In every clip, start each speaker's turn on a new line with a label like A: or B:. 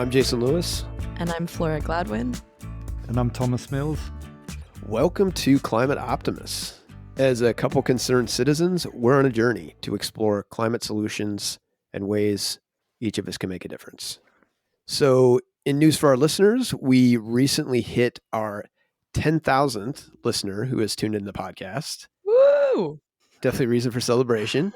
A: I'm Jason Lewis.
B: And I'm Flora Gladwin.
C: And I'm Thomas Mills.
A: Welcome to Climate Optimists. As a couple concerned citizens, we're on a journey to explore climate solutions and ways each of us can make a difference. So, in news for our listeners, we recently hit our 10,000th listener who has tuned in the podcast.
B: Woo!
A: Definitely a reason for celebration.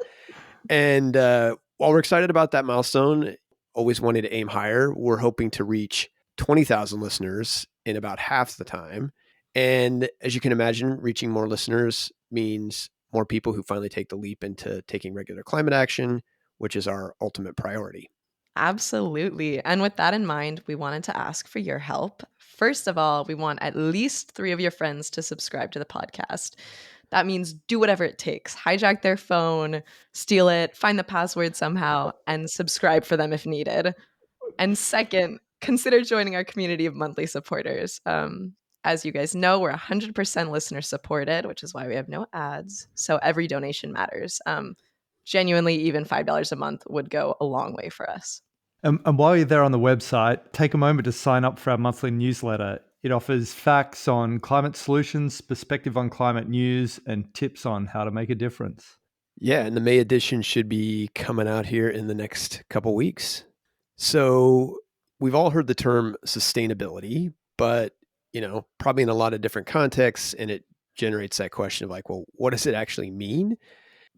A: And while we're excited about that milestone, always wanted to aim higher, we're hoping to reach 20,000 listeners in about half the time. And as you can imagine, reaching more listeners means more people who finally take the leap into taking regular climate action, which is our ultimate priority.
B: Absolutely. And with that in mind, we wanted to ask for your help. First of all, we want at least 3 of your friends to subscribe to the podcast. That means do whatever it takes. Hijack their phone, steal it, find the password somehow, and subscribe for them if needed. And second, consider joining our community of monthly supporters. As you guys know, we're 100% listener supported, which is why we have no ads. So every donation matters. Genuinely, even $5 a month would go a long way for us.
C: And while you're there on the website, take a moment to sign up for our monthly newsletter. It offers facts on climate solutions, perspective on climate news, and tips on how to make a difference.
A: Yeah, and the May edition should be coming out here in the next couple weeks. So we've all heard the term sustainability, but, probably in a lot of different contexts, and it generates that question of like, well, what does it actually mean?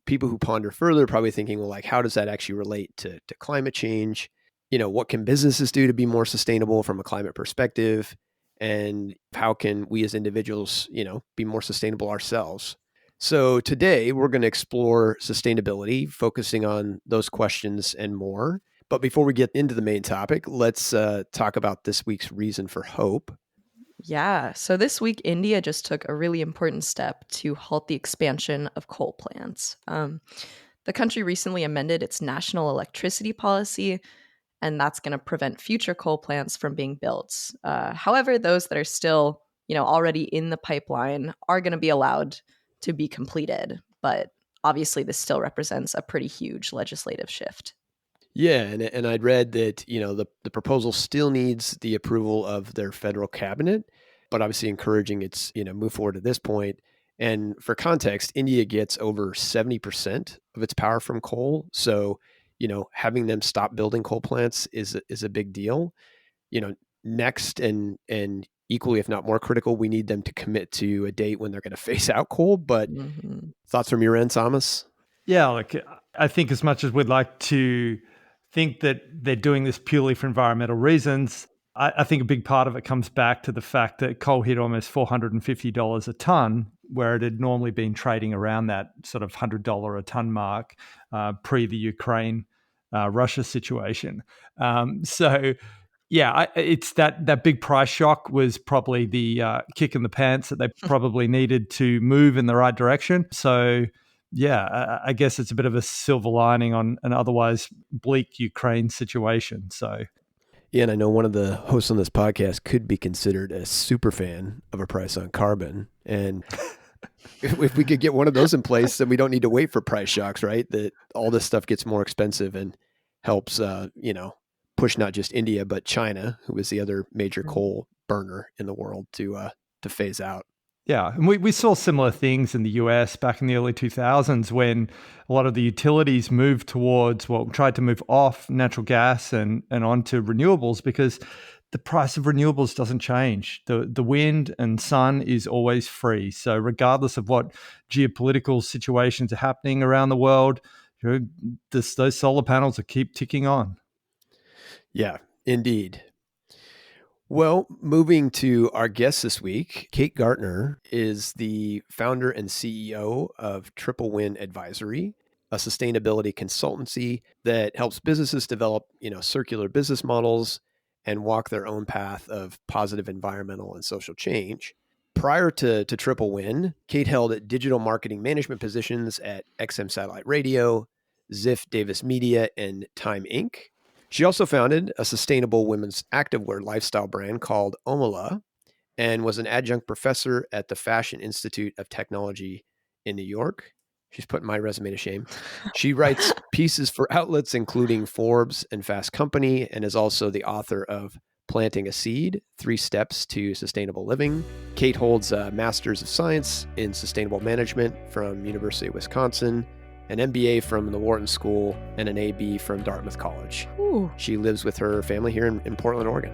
A: People who ponder further are probably thinking, well, like, how does that actually relate to climate change? What can businesses do to be more sustainable from a climate perspective? And how can we as individuals, be more sustainable ourselves? So today we're going to explore sustainability, focusing on those questions and more. But before we get into the main topic, let's talk about this week's reason for hope.
B: Yeah. So this week, India just took a really important step to halt the expansion of coal plants. The country recently amended its national electricity policy, and that's going to prevent future coal plants from being built. However, those that are still, already in the pipeline are going to be allowed to be completed. But obviously, this still represents a pretty huge legislative shift.
A: Yeah, and I'd read that, the proposal still needs the approval of their federal cabinet, but obviously encouraging its, move forward at this point. And for context, India gets over 70% of its power from coal. So, having them stop building coal plants is a big deal. Next and equally, if not more critical, we need them to commit to a date when they're going to phase out coal. But thoughts from your end, Thomas?
C: Yeah, look, I think as much as we'd like to think that they're doing this purely for environmental reasons, I think a big part of it comes back to the fact that coal hit almost $450 a ton, where it had normally been trading around that sort of $100 a ton mark pre the Ukraine Russia situation. It's that big price shock was probably the kick in the pants that they probably needed to move in the right direction. So yeah, I guess it's a bit of a silver lining on an otherwise bleak Ukraine situation. So,
A: yeah, and I know one of the hosts on this podcast could be considered a super fan of a price on carbon. And if we could get one of those in place, then we don't need to wait for price shocks, right? That all this stuff gets more expensive and helps, push not just India, but China, who is the other major coal burner in the world, to phase out.
C: Yeah, and we saw similar things in the US back in the early 2000s when a lot of the utilities moved towards, tried to move off natural gas and onto renewables because the price of renewables doesn't change. The wind and sun is always free. So regardless of what geopolitical situations are happening around the world, those solar panels will keep ticking on.
A: Yeah, indeed. Well, moving to our guest this week, Kate Gaertner is the founder and CEO of Triple Win Advisory, a sustainability consultancy that helps businesses develop, circular business models and walk their own path of positive environmental and social change. Prior to Triple Win, Kate held digital marketing management positions at XM Satellite Radio, Ziff Davis Media, and Time Inc. She also founded a sustainable women's activewear lifestyle brand called Omala and was an adjunct professor at the Fashion Institute of Technology in New York. She's putting my resume to shame. She writes pieces for outlets including Forbes and Fast Company, and is also the author of Planting a Seed, 3 Steps to Sustainable Living. Kate holds a Master's of Science in Sustainable Management from University of Wisconsin, an MBA from the Wharton School, and an AB from Dartmouth College.
B: Ooh.
A: She lives with her family here in Portland, Oregon.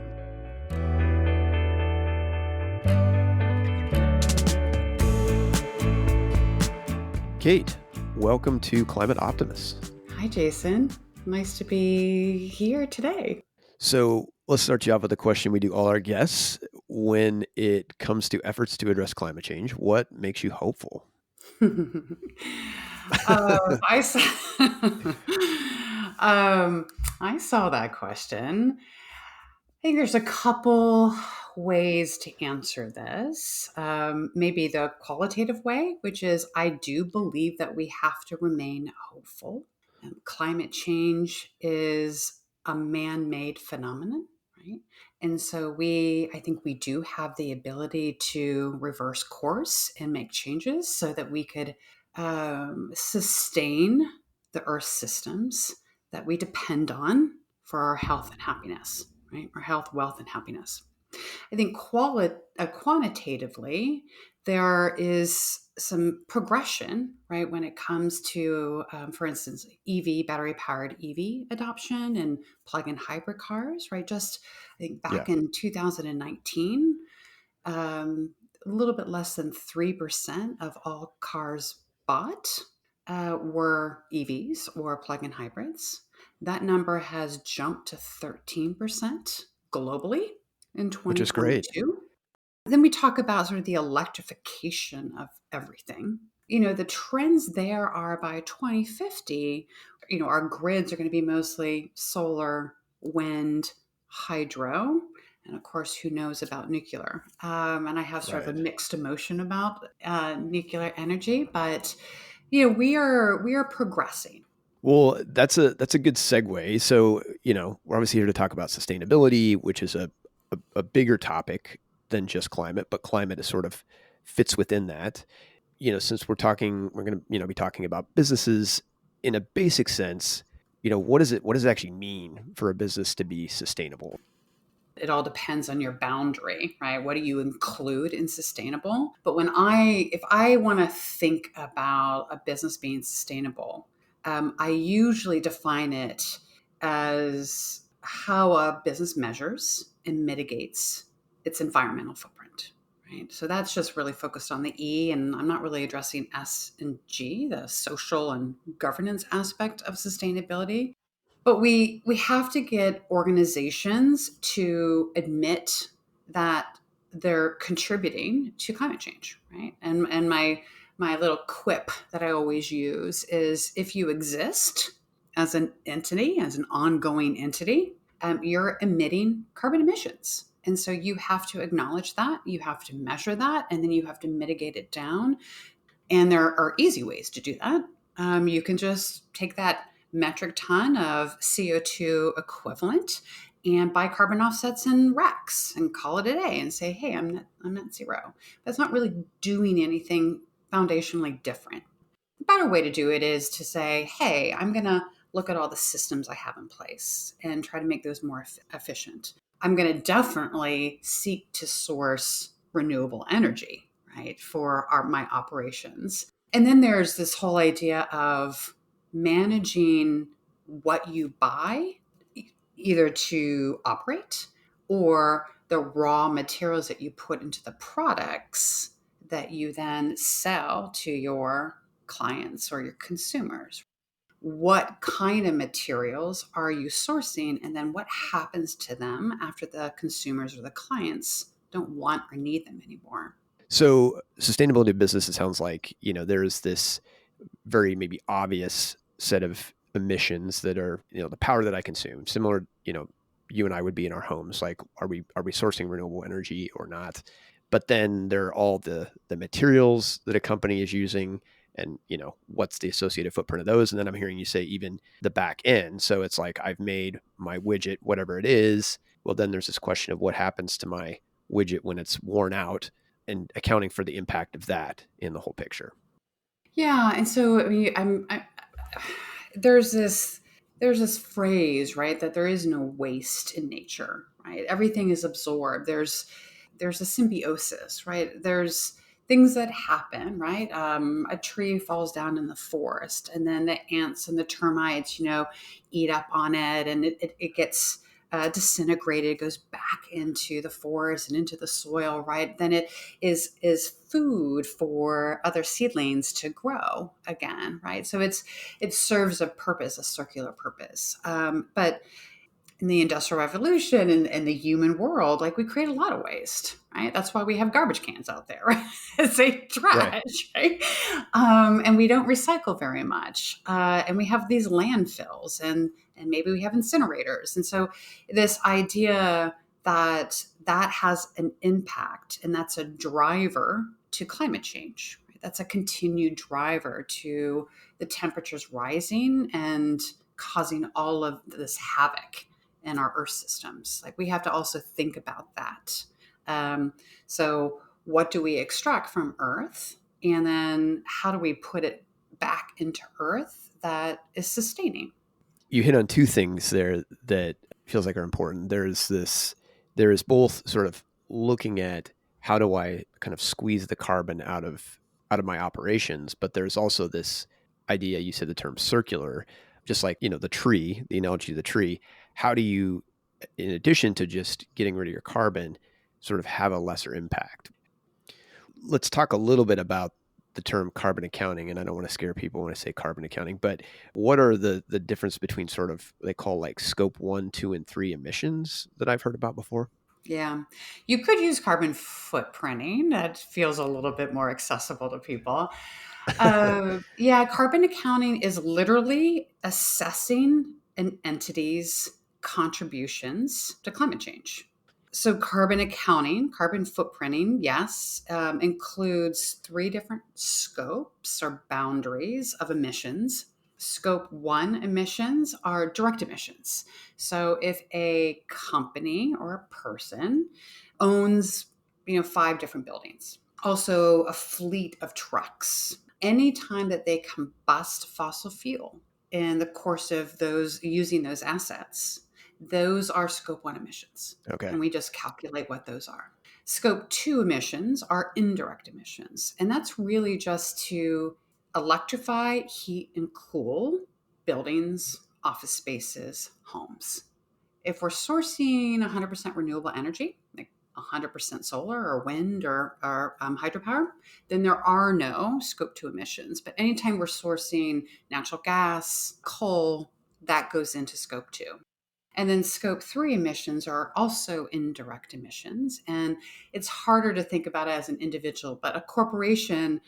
A: Kate, welcome to Climate Optimists.
D: Hi, Jason. Nice to be here today.
A: So let's start you off with a question we do all our guests. When it comes to efforts to address climate change, what makes you hopeful?
D: I saw, I saw that question. I think there's a couple ways to answer this. Maybe the qualitative way, which is I do believe that we have to remain hopeful. Climate change is a man-made phenomenon, right? And so I think we do have the ability to reverse course and make changes so that we could sustain the Earth systems that we depend on for our health and happiness, right? Our health, wealth, and happiness. I think quantitatively, there is some progression, right, when it comes to, for instance, battery-powered EV adoption and plug-in hybrid cars, right? Just, I think back in 2019, a little bit less than 3% of all cars bought were EVs or plug-in hybrids. That number has jumped to 13% globally in
A: Which is great.
D: 2022. Then we talk about sort of the electrification of everything. The trends there are by 2050, our grids are going to be mostly solar, wind, hydro, and of course, who knows about nuclear? And I have sort of a mixed emotion about nuclear energy, but we are progressing.
A: Well, that's a good segue. So, we're obviously here to talk about sustainability, which is a bigger topic than just climate, but climate is sort of fits within that. Since we're going to be talking about businesses in a basic sense. What does it actually mean for a business to be sustainable?
D: It all depends on your boundary, right? What do you include in sustainable? But if I want to think about a business being sustainable, I usually define it as how a business measures and mitigates its environmental footprint, right? So that's just really focused on the E, and I'm not really addressing S and G, the social and governance aspect of sustainability. But we have to get organizations to admit that they're contributing to climate change, right? And my little quip that I always use is if you exist as an entity, as an ongoing entity, you're emitting carbon emissions. And so you have to acknowledge that, you have to measure that, and then you have to mitigate it down. And there are easy ways to do that. You can just take that metric ton of CO2 equivalent and buy carbon offsets in RECs and call it a day and say, hey, I'm net zero. That's not really doing anything foundationally different. A better way to do it is to say, hey, I'm going to look at all the systems I have in place and try to make those more efficient. I'm going to definitely seek to source renewable energy, right, for my operations. And then there's this whole idea of managing what you buy, either to operate or the raw materials that you put into the products that you then sell to your clients or your consumers. What kind of materials are you sourcing? And then what happens to them after the consumers or the clients don't want or need them anymore?
A: So sustainability of business, it sounds like, there's this very maybe obvious set of emissions that are, the power that I consume, similar, you and I would be in our homes. Like, are we sourcing renewable energy or not? But then there are all the materials that a company is using and, what's the associated footprint of those. And then I'm hearing you say even the back end. So it's like, I've made my widget, whatever it is. Well, then there's this question of what happens to my widget when it's worn out and accounting for the impact of that in the whole picture.
D: Yeah, and so I mean, there's this phrase, right, that there is no waste in nature, right? Everything is absorbed. There's a symbiosis, right? There's things that happen, right? A tree falls down in the forest, and then the ants and the termites, eat up on it, and it gets disintegrated, goes back into the forest and into the soil, right? Then it is food for other seedlings to grow again, right? So it serves a purpose, a circular purpose. But in the industrial revolution and the human world, like, we create a lot of waste, right? That's why we have garbage cans out there, right? It's a
A: Right.
D: trash, right? And we don't recycle very much, and we have these landfills, and maybe we have incinerators, and so this idea that has an impact, and that's a driver to climate change. Right? That's a continued driver to the temperatures rising and causing all of this havoc in our earth systems. Like, we have to also think about that. So what do we extract from earth, and then how do we put it back into earth that is sustaining?
A: You hit on two things there that feels like are important. There is both sort of looking at how do I kind of squeeze the carbon out of my operations, but there's also this idea, you said the term circular, just like, the tree, the analogy of the tree. How do you, in addition to just getting rid of your carbon, sort of have a lesser impact? Let's talk a little bit about the term carbon accounting, and I don't want to scare people when I say carbon accounting, but what are the difference between sort of they call like scope 1, 2, and 3 emissions that I've heard about before?
D: Yeah. You could use carbon footprinting. That feels a little bit more accessible to people. Yeah, carbon accounting is literally assessing an entity's contributions to climate change. So, carbon accounting, carbon footprinting, yes, includes three different scopes or boundaries of emissions. Scope 1 emissions are direct emissions. So, if a company or a person owns, 5 different buildings, also a fleet of trucks, anytime that they combust fossil fuel in the course of those using those assets, those are scope 1 emissions.
A: Okay.
D: And we just calculate what those are. Scope 2 emissions are indirect emissions. And that's really just to electrify, heat, and cool buildings, office spaces, homes. If we're sourcing 100% renewable energy, like 100% solar or wind or hydropower, then there are no scope 2 emissions. But anytime we're sourcing natural gas, coal, that goes into scope 2. And then scope 3 emissions are also indirect emissions. And it's harder to think about it as an individual, but a corporation,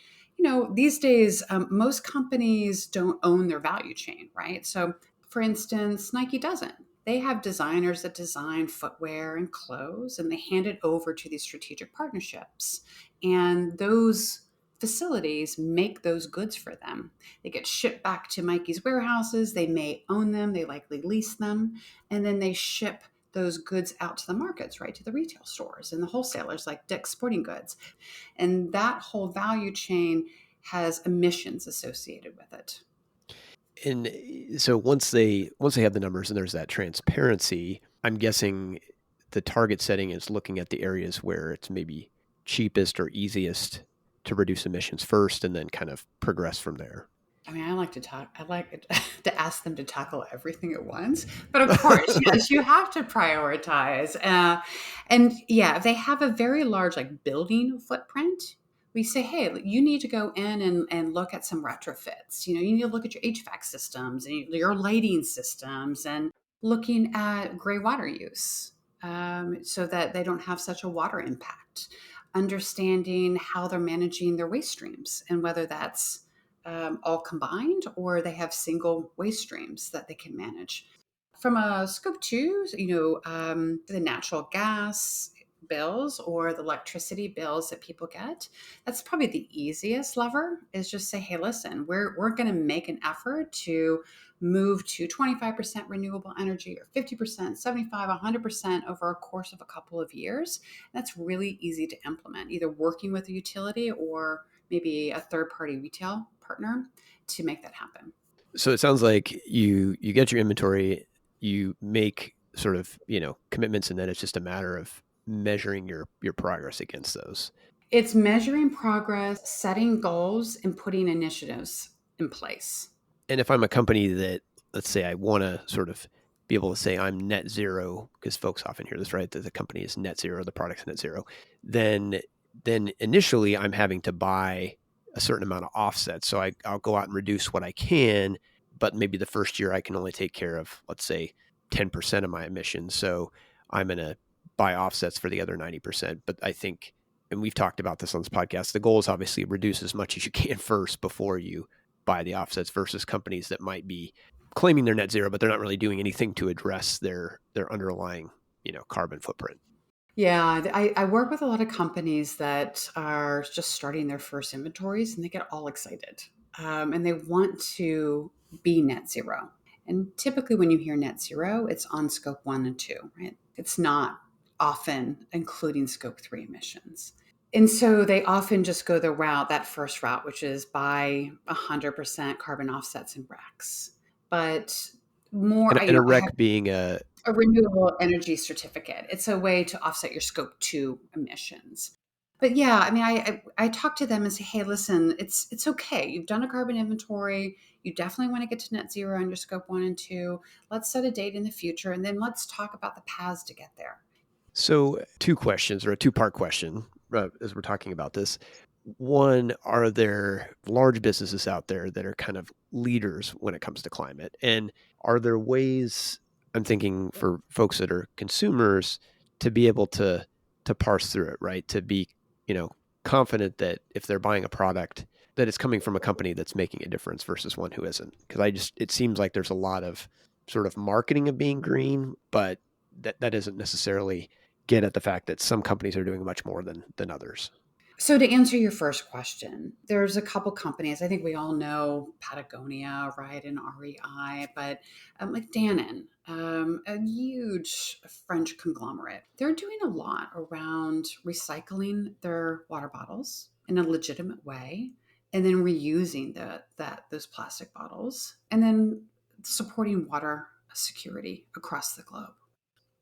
D: these days, most companies don't own their value chain, right? So, for instance, Nike doesn't. They have designers that design footwear and clothes, and they hand it over to these strategic partnerships. And those facilities make those goods for them. They get shipped back to Nike's warehouses. They may own them, they likely lease them, and then they ship those goods out to the markets, right, to the retail stores and the wholesalers like Dick's Sporting Goods. And that whole value chain has emissions associated with it.
A: And so once they have the numbers and there's that transparency, I'm guessing the target setting is looking at the areas where it's maybe cheapest or easiest to reduce emissions first and then kind of progress from there.
D: I mean, I like to ask them to tackle everything at once. But of course, yes, you have to prioritize. And yeah, if they have a very large like building footprint, we say, hey, you need to go in and look at some retrofits. You need to look at your HVAC systems and your lighting systems and looking at gray water use, so that they don't have such a water impact. Understanding how they're managing their waste streams and whether that's all combined or they have single waste streams that they can manage. From a scope 2, the natural gas bills or the electricity bills that people get, that's probably the easiest lever, is just say, hey, listen, we're going to make an effort to move to 25% renewable energy or 50%, 75, 100% over a course of a couple of years. That's really easy to implement, either working with a utility or maybe a third party retail partner to make that happen.
A: So it sounds like you get your inventory, you make sort of, commitments, and then it's just a matter of measuring your progress against those.
D: It's measuring progress, setting goals, and putting initiatives in place.
A: And if I'm a company that, let's say, I want to sort of be able to say I'm net zero, because folks often hear this, right? That the company is net zero, the product's net zero, then initially I'm having to buy a certain amount of offsets. So I'll go out and reduce what I can, but maybe the first year I can only take care of, let's say, 10% of my emissions. So I'm going to buy offsets for the other 90%. But I think, and we've talked about this on this podcast, the goal is obviously reduce as much as you can first before you buy the offsets, versus companies that might be claiming they're net zero, but they're not really doing anything to address their underlying, carbon footprint.
D: Yeah, I work with a lot of companies that are just starting their first inventories and they get all excited and they want to be net zero. And typically, when you hear net zero, it's on scope 1 and 2, right? It's not often including scope 3 emissions. And so they often just go the route, that first route, which is buy 100% carbon offsets and RECs. But more,
A: And a
D: I have
A: rec being a
D: a renewable energy certificate. It's a way to offset your scope 2 emissions. But yeah, I mean, I talk to them and say, hey, listen, it's okay. You've done a carbon inventory. You definitely want to get to net zero on your scope 1 and 2. Let's set a date in the future, and then let's talk about the paths to get there.
A: So, two questions, or a two-part question, as we're talking about this. One, are there large businesses out there that are kind of leaders when it comes to climate? And are there ways, I'm thinking for folks that are consumers, to be able to parse through it, right? To be, confident that if they're buying a product, that it's coming from a company that's making a difference versus one who isn't. Because it seems like there's a lot of sort of marketing of being green, but that doesn't necessarily get at the fact that some companies are doing much more than others.
D: So to answer your first question, there's a couple companies. I think we all know Patagonia, right, and REI, but like Danone, a huge French conglomerate. They're doing a lot around recycling their water bottles in a legitimate way, and then reusing those plastic bottles, and then supporting water security across the globe.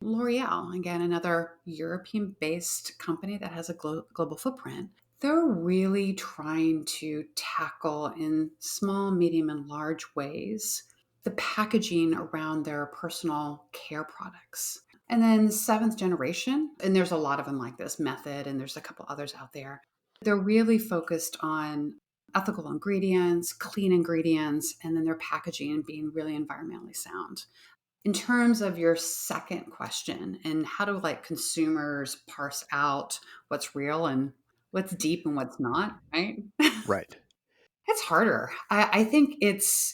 D: L'Oreal, again, another European based company that has a global footprint, they're really trying to tackle in small, medium, and large ways the packaging around their personal care products. And then seventh generation, and there's a lot of them like this, Method, and there's a couple others out there. They're really focused on ethical ingredients, clean ingredients, and then their packaging being really environmentally sound. In terms of your second question, and how do like consumers parse out what's real and what's deep and what's not, right?
A: Right.
D: It's harder. I think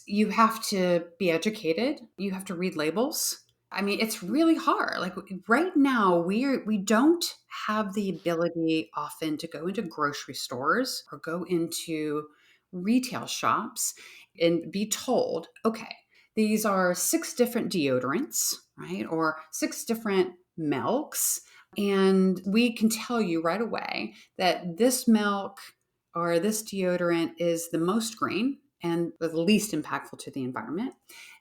D: you have to be educated. You have to read labels. I mean, it's really hard. Like right now, we don't have the ability often to go into grocery stores or go into retail shops and be told, okay, these are 6 different deodorants, right? Or 6 different milks. And we can tell you right away that this milk or this deodorant is the most green and the least impactful to the environment,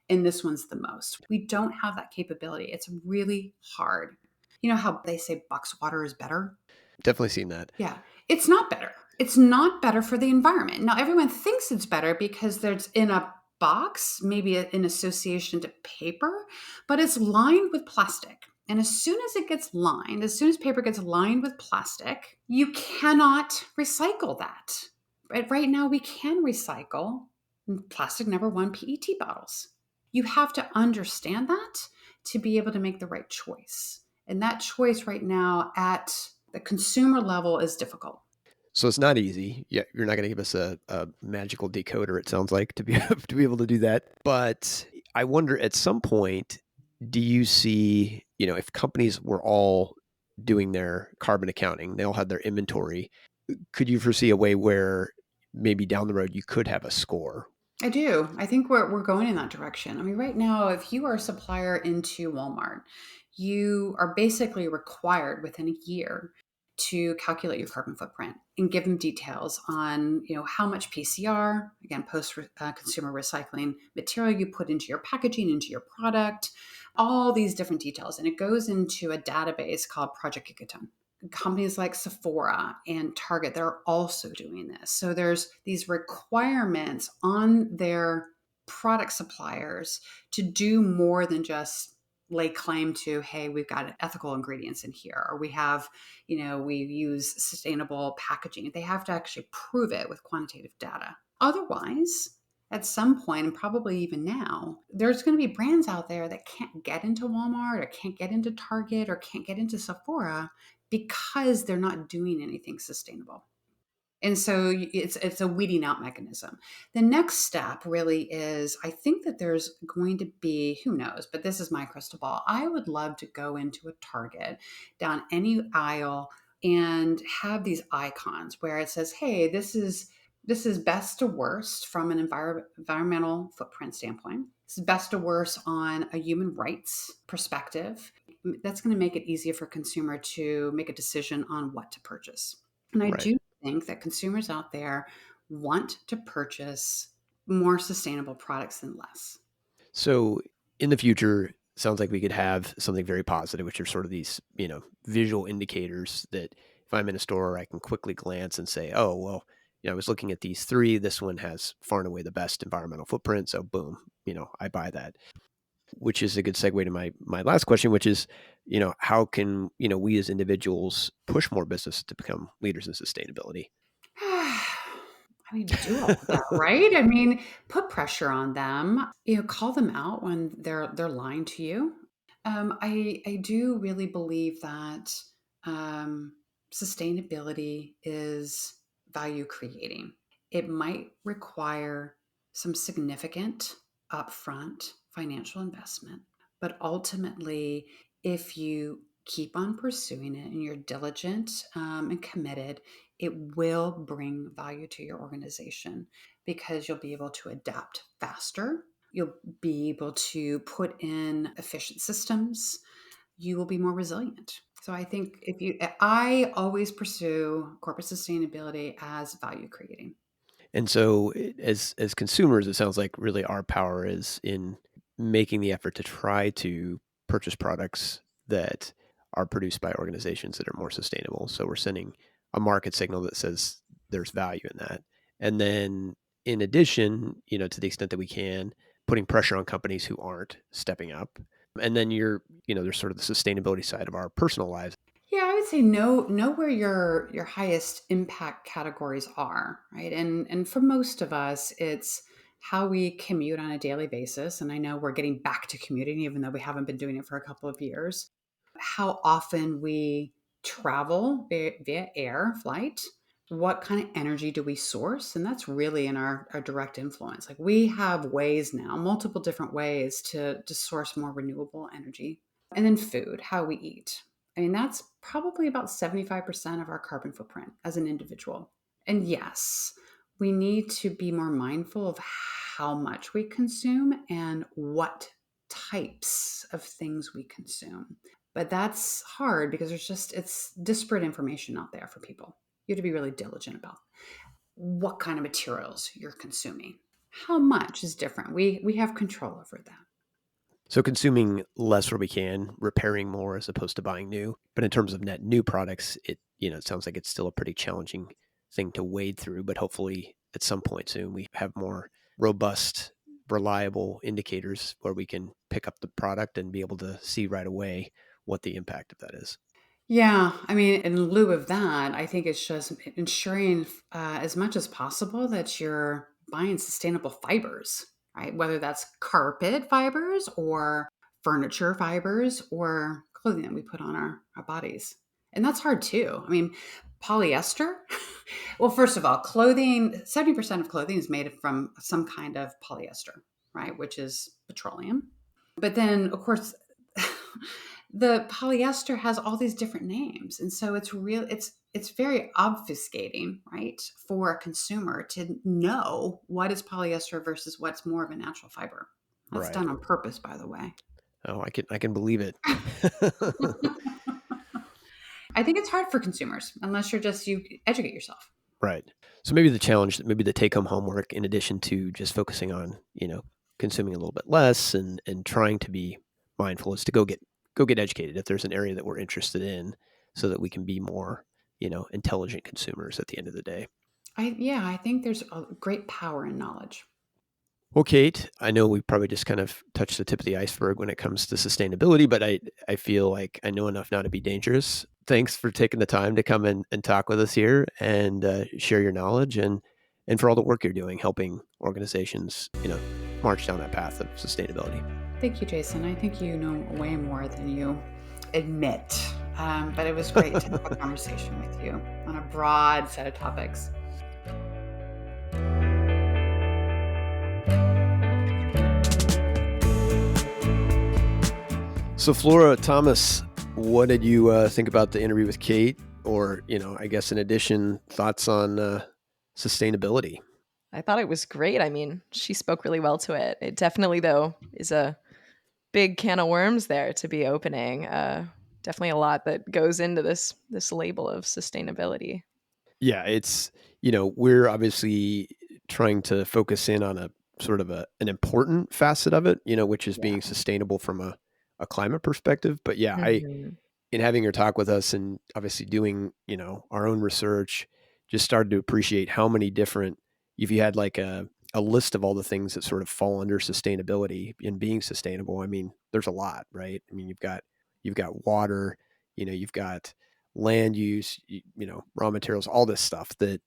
D: and this one's the most. We don't have that capability. It's really hard. You know how they say Bucks water is better?
A: Definitely seen that.
D: Yeah, it's not better. It's not better for the environment. Now, everyone thinks it's better because there's in a box, maybe in association to paper, but it's lined with plastic. And as soon as it gets lined, as soon as paper gets lined with plastic, you cannot recycle that. Right now, we can recycle plastic #1 PET bottles. You have to understand that to be able to make the right choice. And that choice right now at the consumer level is difficult.
A: So it's not easy. Yeah, you're not going to give us a magical decoder, it sounds like, to be to be able to do that. But I wonder, at some point, do you see, if companies were all doing their carbon accounting, they all had their inventory, could you foresee a way where maybe down the road you could have a score?
D: I do. I think we're going in that direction. I mean, right now, if you are a supplier into Walmart, you are basically required within a year to calculate your carbon footprint and give them details on, how much PCR, again, post consumer recycling material you put into your packaging, into your product, all these different details. And it goes into a database called Project Gigaton. Companies like Sephora and Target, they're also doing this. So there's these requirements on their product suppliers to do more than just lay claim to, hey, we've got ethical ingredients in here, or we have, we use sustainable packaging. They have to actually prove it with quantitative data. Otherwise, at some point, and probably even now, there's going to be brands out there that can't get into Walmart or can't get into Target or can't get into Sephora because they're not doing anything sustainable. And so it's a weeding out mechanism. The next step really is, I think that there's going to be, who knows, but this is my crystal ball. I would love to go into a Target down any aisle and have these icons where it says, hey, this is best to worst from an environmental footprint standpoint. This is best to worst on a human rights perspective. That's going to make it easier for consumer to make a decision on what to purchase. And I
A: Right.
D: do think that consumers out there want to purchase more sustainable products than less.
A: So in the future, sounds like we could have something very positive, which are sort of these, visual indicators that if I'm in a store, I can quickly glance and say, oh, well, I was looking at these three. This one has far and away the best environmental footprint. So boom, I buy that, which is a good segue to my last question, which is, how can, we as individuals push more businesses to become leaders in sustainability?
D: I mean, do all of that, right? I mean, put pressure on them. Call them out when they're lying to you. I do really believe that sustainability is value creating. It might require some significant upfront financial investment, but ultimately, if you keep on pursuing it and you're diligent and committed, it will bring value to your organization because you'll be able to adapt faster. You'll be able to put in efficient systems. You will be more resilient. So I think I always pursue corporate sustainability as value creating.
A: And so as consumers, it sounds like really our power is in making the effort to try to purchase products that are produced by organizations that are more sustainable. So we're sending a market signal that says there's value in that. And then in addition, to the extent that we can, putting pressure on companies who aren't stepping up. And then there's sort of the sustainability side of our personal lives.
D: Yeah, I would say know where your highest impact categories are, right? And for most of us, it's how we commute on a daily basis. And I know we're getting back to commuting, even though we haven't been doing it for a couple of years. How often we travel via air flight. What kind of energy do we source? And that's really in our direct influence. Like we have ways now, multiple different ways to source more renewable energy. And then food, how we eat. I mean, that's probably about 75% of our carbon footprint as an individual. And yes, we need to be more mindful of how much we consume and what types of things we consume. But that's hard because it's disparate information out there for people. You have to be really diligent about what kind of materials you're consuming. How much is different. We have control over that.
A: So consuming less where we can, repairing more as opposed to buying new. But in terms of net new products, it sounds like it's still a pretty challenging thing to wade through. But hopefully at some point soon we have more robust, reliable indicators where we can pick up the product and be able to see right away what the impact of that is.
D: Yeah, I mean, in lieu of that, I think it's just ensuring as much as possible that you're buying sustainable fibers, right? Whether that's carpet fibers or furniture fibers or clothing that we put on our bodies. And that's hard too. I mean, polyester. Well, first of all, clothing, 70% of clothing is made from some kind of polyester, right? Which is petroleum. But then, of course, the polyester has all these different names, and so it's very obfuscating, right, for a consumer to know what is polyester versus what's more of a natural fiber. That's
A: Right.
D: done on purpose, by the way.
A: Oh, I can believe it.
D: I think it's hard for consumers unless you educate yourself.
A: Right. So maybe the challenge, maybe the take home homework, in addition to just focusing on, consuming a little bit less and trying to be mindful, is to go get educated if there's an area that we're interested in, so that we can be more, intelligent consumers at the end of the day.
D: I think there's a great power in knowledge.
A: Well, Kate, I know we probably just kind of touched the tip of the iceberg when it comes to sustainability, but I feel like I know enough now to be dangerous. Thanks for taking the time to come in and talk with us here and share your knowledge and for all the work you're doing, helping organizations, march down that path of sustainability.
D: Thank you, Jason. I think you know way more than you admit. But it was great to have a conversation with you on a broad set of topics.
A: So, Flora, Thomas, what did you think about the interview with Kate? Or, I guess in addition, thoughts on sustainability?
B: I thought it was great. I mean, she spoke really well to it. It definitely, though, is a big can of worms there to be opening. Definitely a lot that goes into this label of sustainability.
A: Yeah, it's, we're obviously trying to focus in on a sort of an important facet of it, which is being sustainable from a climate perspective. But yeah,
B: Mhm.
A: in having her talk with us and obviously doing, our own research, just started to appreciate how many different, if you had like a list of all the things that sort of fall under sustainability and being sustainable, I mean, there's a lot, right? I mean, you've got water, you've got land use, raw materials, all this stuff that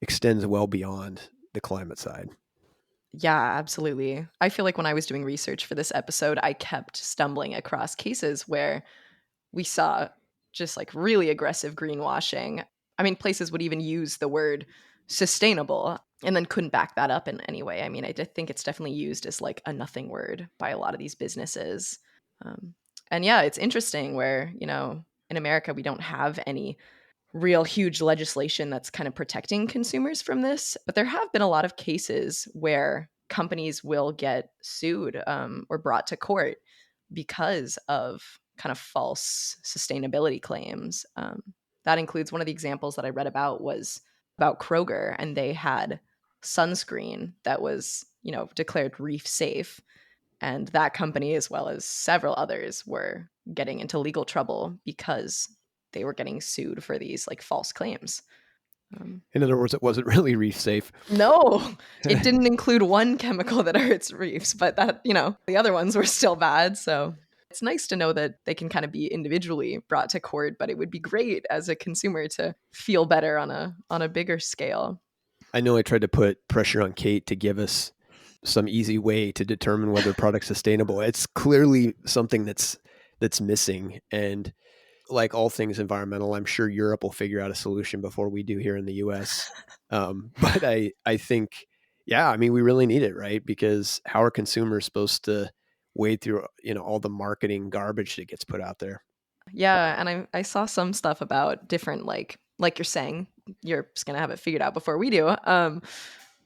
A: extends well beyond the climate side.
B: Yeah, absolutely. I feel like when I was doing research for this episode, I kept stumbling across cases where we saw just like really aggressive greenwashing. I mean, places would even use the word sustainable and then couldn't back that up in any way. I mean, think it's definitely used as like a nothing word by a lot of these businesses. Um, and yeah, it's interesting where, in America, we don't have any real huge legislation that's kind of protecting consumers from this. But there have been a lot of cases where companies will get sued or brought to court because of kind of false sustainability claims. That includes one of the examples that I read about was about Kroger, and they had sunscreen that was, declared reef safe. And that company, as well as several others, were getting into legal trouble because they were getting sued for these like false claims.
A: In other words, it wasn't really reef safe.
B: No, it didn't include one chemical that hurts reefs, but that, the other ones were still bad. So it's nice to know that they can kind of be individually brought to court, but it would be great as a consumer to feel better on a bigger scale.
A: I know I tried to put pressure on Kate to give us some easy way to determine whether a product's sustainable. It's clearly something that's missing. And like all things environmental, I'm sure Europe will figure out a solution before we do here in the US. But I think, yeah, I mean, we really need it, right? Because how are consumers supposed to wade through, all the marketing garbage that gets put out there?
B: Yeah, and I saw some stuff about different like you're saying, Europe's gonna have it figured out before we do.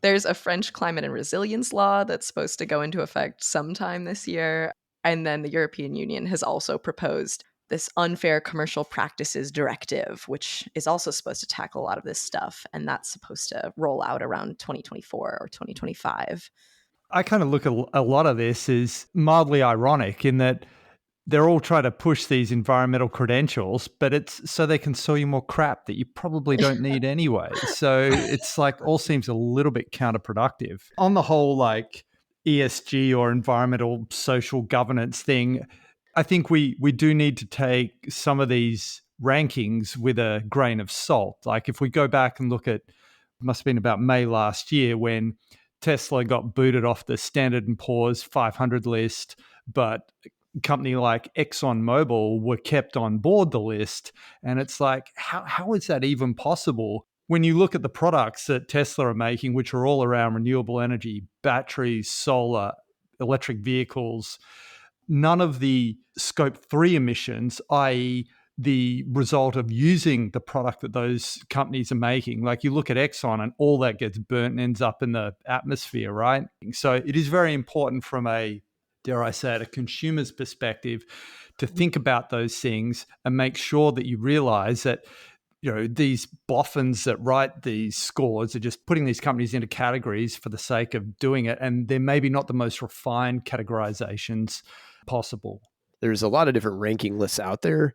B: There's a French climate and resilience law that's supposed to go into effect sometime this year, and then the European Union has also proposed this unfair commercial practices directive, which is also supposed to tackle a lot of this stuff, and that's supposed to roll out around 2024 or 2025.
C: I kind of look at a lot of this as mildly ironic in that they're all trying to push these environmental credentials, but it's so they can sell you more crap that you probably don't need anyway. So it's like all seems a little bit counterproductive. On the whole, like ESG or environmental social governance thing, I think we do need to take some of these rankings with a grain of salt. Like if we go back and look at, it must have been about May last year when Tesla got booted off the Standard & Poor's 500 list, but company like ExxonMobil were kept on board the list. And it's like, how is that even possible? When you look at the products that Tesla are making, which are all around renewable energy, batteries, solar, electric vehicles, none of the scope 3 emissions, i.e., the result of using the product that those companies are making. Like you look at Exxon and all that gets burnt and ends up in the atmosphere, right? So it is very important from a dare I say it, a consumer's perspective to think about those things and make sure that you realize that these boffins that write these scores are just putting these companies into categories for the sake of doing it, and they're maybe not the most refined categorizations possible.
A: There's a lot of different ranking lists out there,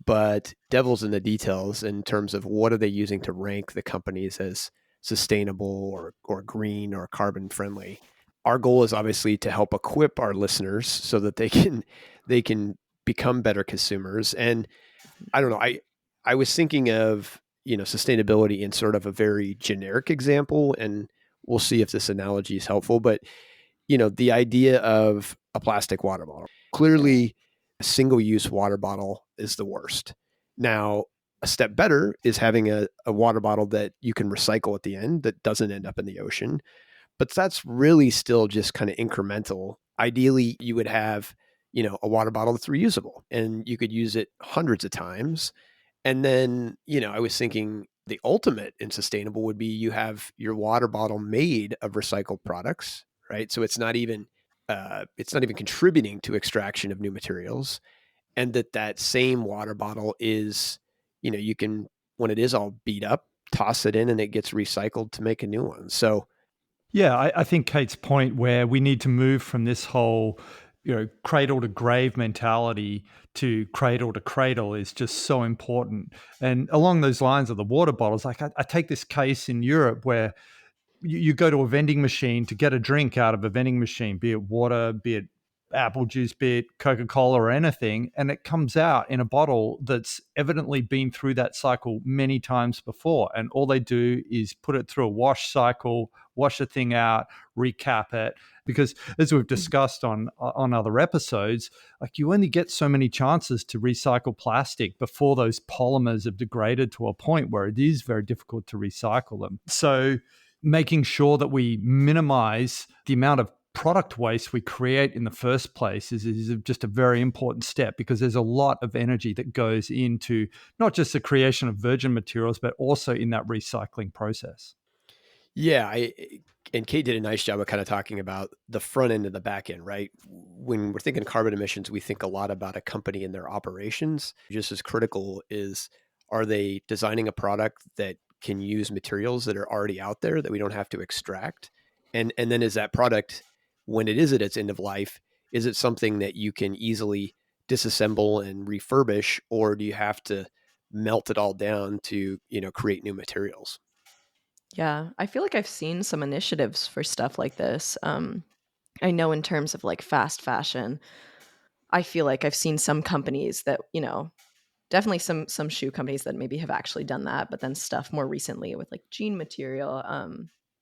A: but devil's in the details in terms of what are they using to rank the companies as sustainable or green or carbon friendly. Our goal is obviously to help equip our listeners so that they can become better consumers. And I don't know, I was thinking of, sustainability in sort of a very generic example, and we'll see if this analogy is helpful, but the idea of a plastic water bottle. Clearly, a single-use water bottle is the worst. Now, a step better is having a water bottle that you can recycle at the end that doesn't end up in the ocean. But that's really still just kind of incremental. Ideally, you would have, a water bottle that's reusable and you could use it hundreds of times. And then, I was thinking the ultimate in sustainable would be you have your water bottle made of recycled products, right? So it's not even contributing to extraction of new materials, and that same water bottle is, you can, when it is all beat up, toss it in and it gets recycled to make a new one. So
C: Yeah, I think Kate's point where we need to move from this whole, cradle to grave mentality to cradle to cradle is just so important. And along those lines of the water bottles, like I take this case in Europe where you go to a vending machine to get a drink out of a vending machine, be it water, be it apple juice, be it Coca-Cola or anything, and it comes out in a bottle that's evidently been through that cycle many times before. And all they do is put it through a wash cycle, wash the thing out, recap it. Because as we've discussed on other episodes, like you only get so many chances to recycle plastic before those polymers have degraded to a point where it is very difficult to recycle them. So making sure that we minimize the amount of product waste we create in the first place is just a very important step, because there's a lot of energy that goes into not just the creation of virgin materials, but also in that recycling process.
A: yeah, and Kate did a nice job of kind of talking about the front end and the back end, right? When we're thinking carbon emissions, we think a lot about a company and their operations. Just as critical is, are they designing a product that can use materials that are already out there that we don't have to extract? And then is that product, when it is at its end of life, is it something that you can easily disassemble and refurbish, or do you have to melt it all down to, create new materials?
B: Yeah, I feel like I've seen some initiatives for stuff like this. I know in terms of like fast fashion, I feel like I've seen some companies that, definitely some shoe companies that maybe have actually done that, but then stuff more recently with like jean material,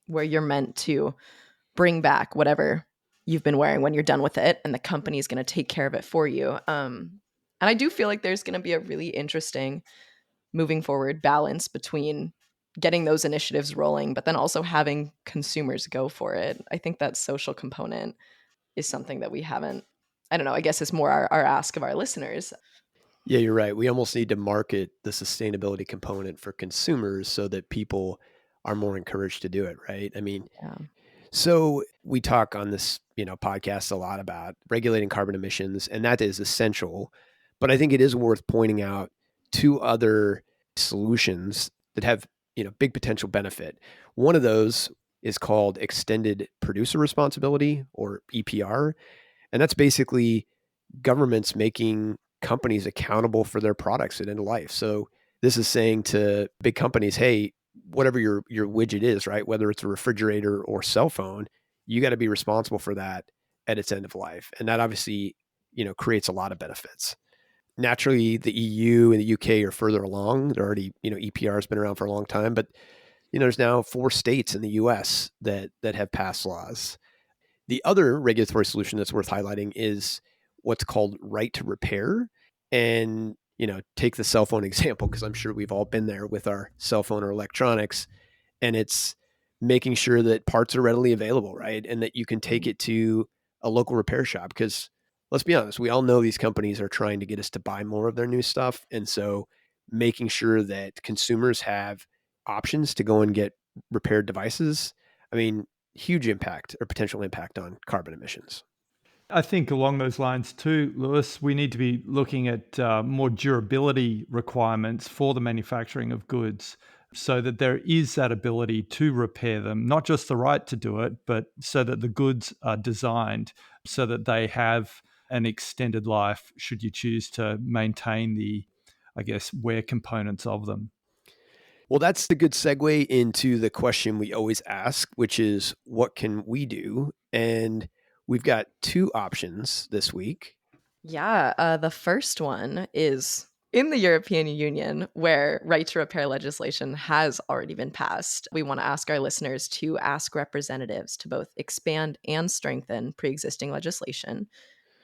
B: where you're meant to bring back whatever you've been wearing when you're done with it, and the company's going to take care of it for you. And I do feel like there's going to be a really interesting moving forward balance between getting those initiatives rolling, but then also having consumers go for it. I think that social component is something that we haven't, I don't know, I guess it's more our ask of our listeners.
A: Yeah, you're right. We almost need to market the sustainability component for consumers so that people are more encouraged to do it, right? I mean,
B: Yeah.
A: so we talk on this, podcast a lot about regulating carbon emissions, and that is essential. But I think it is worth pointing out two other solutions that have, big potential benefit. One of those is called extended producer responsibility, or EPR, and that's basically governments making companies accountable for their products at end of life. So this is saying to big companies, hey, whatever your widget is, right? Whether it's a refrigerator or cell phone, you got to be responsible for that at its end of life. And that obviously, creates a lot of benefits. Naturally, the EU and the UK are further along. They're already, EPR has been around for a long time, but there's now 4 states in the US that have passed laws. The other regulatory solution that's worth highlighting is what's called right to repair. And, take the cell phone example, because I'm sure we've all been there with our cell phone or electronics. And it's making sure that parts are readily available, right? And that you can take it to a local repair shop. Because let's be honest, we all know these companies are trying to get us to buy more of their new stuff. And so making sure that consumers have options to go and get repaired devices, I mean, huge impact or potential impact on carbon emissions.
C: I think along those lines too, Lewis, we need to be looking at more durability requirements for the manufacturing of goods so that there is that ability to repair them, not just the right to do it, but so that the goods are designed so that they have an extended life should you choose to maintain the, I guess, wear components of them.
A: Well, that's the good segue into the question we always ask, which is what can we do? And we've got two options this week.
B: Yeah, the first one is in the European Union, where right to repair legislation has already been passed. We want to ask our listeners to ask representatives to both expand and strengthen pre existing legislation.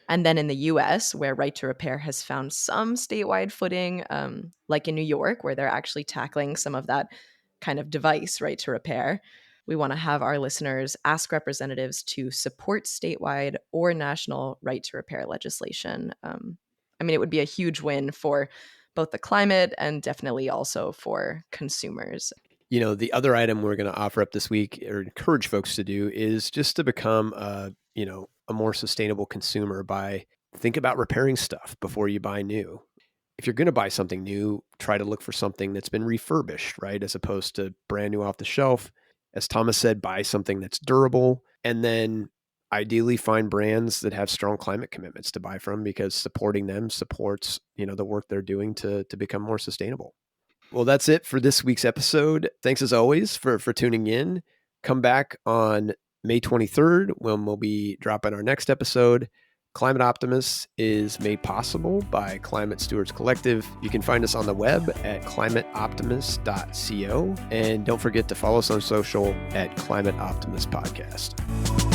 B: And then in the US, where right to repair has found some statewide footing, like in New York, where they're actually tackling some of that kind of device right to repair, we want to have our listeners ask representatives to support statewide or national right to repair legislation. I mean, it would be a huge win for both the climate and definitely also for consumers.
A: You know, the other item we're going to offer up this week or encourage folks to do is just to become a more sustainable consumer by think about repairing stuff before you buy new. If you're going to buy something new, try to look for something that's been refurbished, right? As opposed to brand new off the shelf. As Thomas said, buy something that's durable, and then ideally find brands that have strong climate commitments to buy from, because supporting them supports, the work they're doing to become more sustainable. Well, that's it for this week's episode. Thanks as always for tuning in. Come back on May 23rd when we'll be dropping our next episode. Climate Optimists is made possible by Climate Stewards Collective. You can find us on the web at climateoptimist.co. And don't forget to follow us on social at Climate Optimist Podcast.